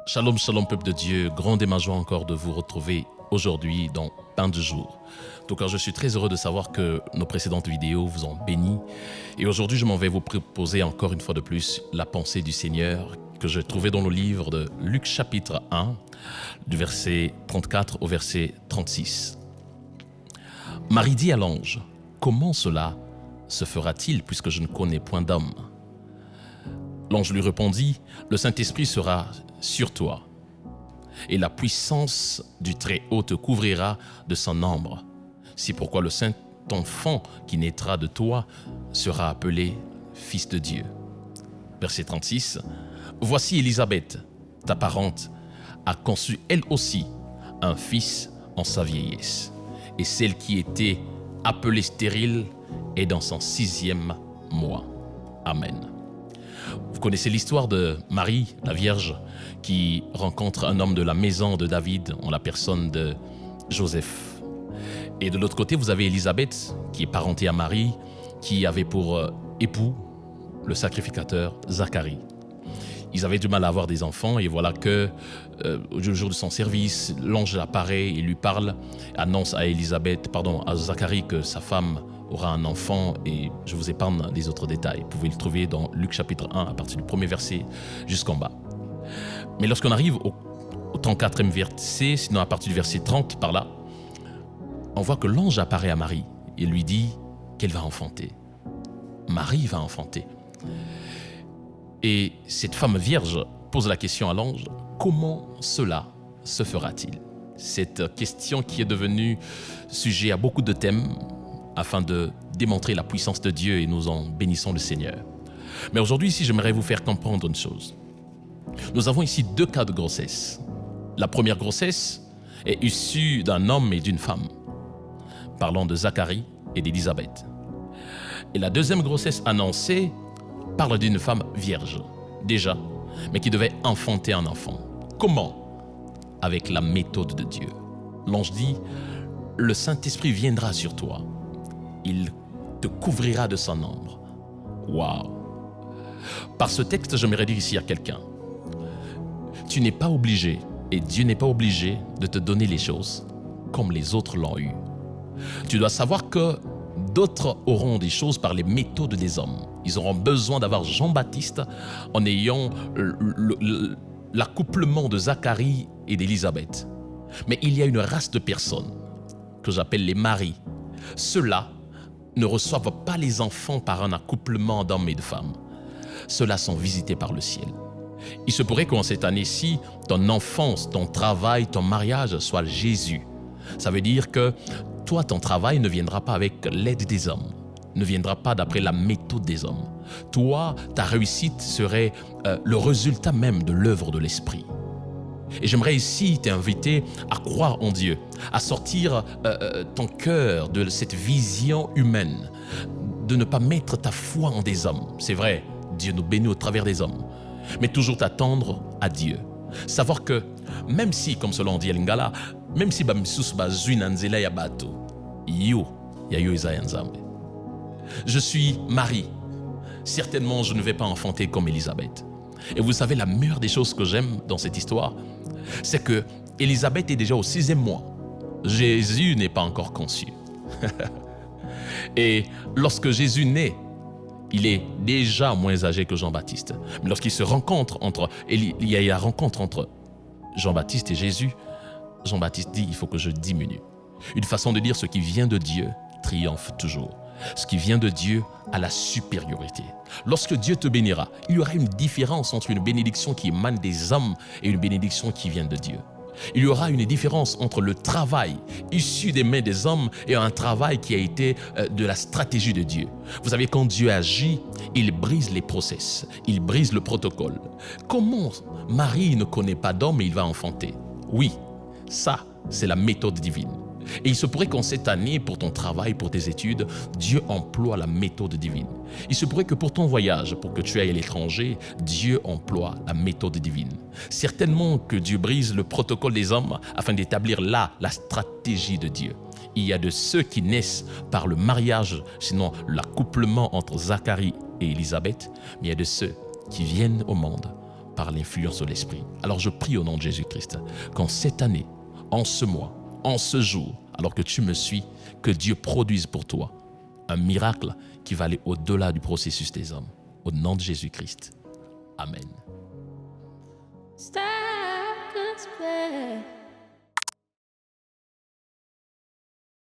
Shalom, shalom peuple de Dieu, grande est ma joie encore de vous retrouver aujourd'hui dans Pain du jour. En tout cas, je suis très heureux de savoir que nos précédentes vidéos vous ont béni. Et aujourd'hui, je m'en vais vous proposer encore une fois de plus la pensée du Seigneur que j'ai trouvée dans le livre de Luc chapitre 1, du verset 34 au verset 36. Marie dit à l'ange, « Comment cela se fera-t-il puisque je ne connais point d'homme ?» L'ange lui répondit, « Le Saint-Esprit sera sur toi, et la puissance du Très-Haut te couvrira de son ombre. C'est pourquoi le Saint-Enfant qui naîtra de toi sera appelé Fils de Dieu. » Verset 36. « Voici Élisabeth, ta parente, a conçu elle aussi un fils en sa vieillesse, et celle qui était appelée stérile est dans son 6e mois. Amen. » Vous connaissez l'histoire de Marie, la Vierge, qui rencontre un homme de la maison de David en la personne de Joseph. Et de l'autre côté, vous avez Élisabeth, qui est parentée à Marie, qui avait pour époux le sacrificateur Zacharie. Ils avaient du mal à avoir des enfants et voilà que le jour de son service, l'ange apparaît et lui parle, annonce à Zacharie que sa femme aura un enfant et je vous épargne les autres détails. Vous pouvez le trouver dans Luc chapitre 1 à partir du 1er verset jusqu'en bas. Mais lorsqu'on arrive au 34e verset, sinon à partir du verset 30 par là, on voit que l'ange apparaît à Marie et lui dit qu'elle va enfanter. Marie va enfanter. Et cette femme vierge pose la question à l'ange, comment cela se fera-t-il? Cette question qui est devenue sujet à beaucoup de thèmes afin de démontrer la puissance de Dieu et nous en bénissons le Seigneur. Mais aujourd'hui ici, j'aimerais vous faire comprendre une chose. Nous avons ici 2 cas de grossesse. La première grossesse est issue d'un homme et d'une femme, parlant de Zacharie et d'Élisabeth. Et la deuxième grossesse annoncée parle d'une femme vierge, déjà, mais qui devait enfanter un enfant. Comment? Avec la méthode de Dieu. L'ange dit, « Le Saint-Esprit viendra sur toi. Il te couvrira de son ombre. » Waouh! Par ce texte, j'aimerais dire ici à quelqu'un, tu n'es pas obligé, et Dieu n'est pas obligé de te donner les choses comme les autres l'ont eu. Tu dois savoir que d'autres auront des choses par les méthodes des hommes. Ils auront besoin d'avoir Jean-Baptiste en ayant l'accouplement de Zacharie et d'Élisabeth. Mais il y a une race de personnes que j'appelle les maris. Ceux-là ne reçoivent pas les enfants par un accouplement d'hommes et de femmes. Ceux-là sont visités par le ciel. Il se pourrait qu'en cette année-ci, ton enfance, ton travail, ton mariage soit Jésus. Ça veut dire que toi, ton travail ne viendra pas avec l'aide des hommes, ne viendra pas d'après la méthode des hommes. Toi, ta réussite serait le résultat même de l'œuvre de l'Esprit. Et j'aimerais ici t'inviter à croire en Dieu, à sortir ton cœur de cette vision humaine, de ne pas mettre ta foi en des hommes. C'est vrai, Dieu nous bénit au travers des hommes, mais toujours t'attendre à Dieu. Savoir que même si, comme cela on dit à Lingala, même si je suis Marie, certainement je ne vais pas enfanter comme Élisabeth. Et vous savez, la meilleure des choses que j'aime dans cette histoire, c'est que Élisabeth est déjà au 6e mois. Jésus n'est pas encore conçu. Et lorsque Jésus naît, il est déjà moins âgé que Jean-Baptiste. Mais lorsqu'il se rencontre il y a la rencontre entre Jean-Baptiste et Jésus, Jean-Baptiste dit, il faut que je diminue. Une façon de dire ce qui vient de Dieu triomphe toujours. Ce qui vient de Dieu a la supériorité. Lorsque Dieu te bénira, il y aura une différence entre une bénédiction qui émane des hommes et une bénédiction qui vient de Dieu. Il y aura une différence entre le travail issu des mains des hommes et un travail qui a été de la stratégie de Dieu. Vous savez, quand Dieu agit, il brise les process, il brise le protocole. Comment Marie ne connaît pas d'homme et il va enfanter? Oui, ça, c'est la méthode divine. Et il se pourrait qu'en cette année, pour ton travail, pour tes études, Dieu emploie la méthode divine. Il se pourrait que pour ton voyage, pour que tu ailles à l'étranger, Dieu emploie la méthode divine. Certainement que Dieu brise le protocole des hommes afin d'établir là la stratégie de Dieu. Il y a de ceux qui naissent par le mariage, sinon l'accouplement entre Zacharie et Élisabeth, mais il y a de ceux qui viennent au monde par l'influence de l'Esprit. Alors je prie au nom de Jésus-Christ qu'en cette année, en ce mois, en ce jour, alors que tu me suis, que Dieu produise pour toi un miracle qui va aller au-delà du processus des hommes. Au nom de Jésus-Christ. Amen. Stop this play.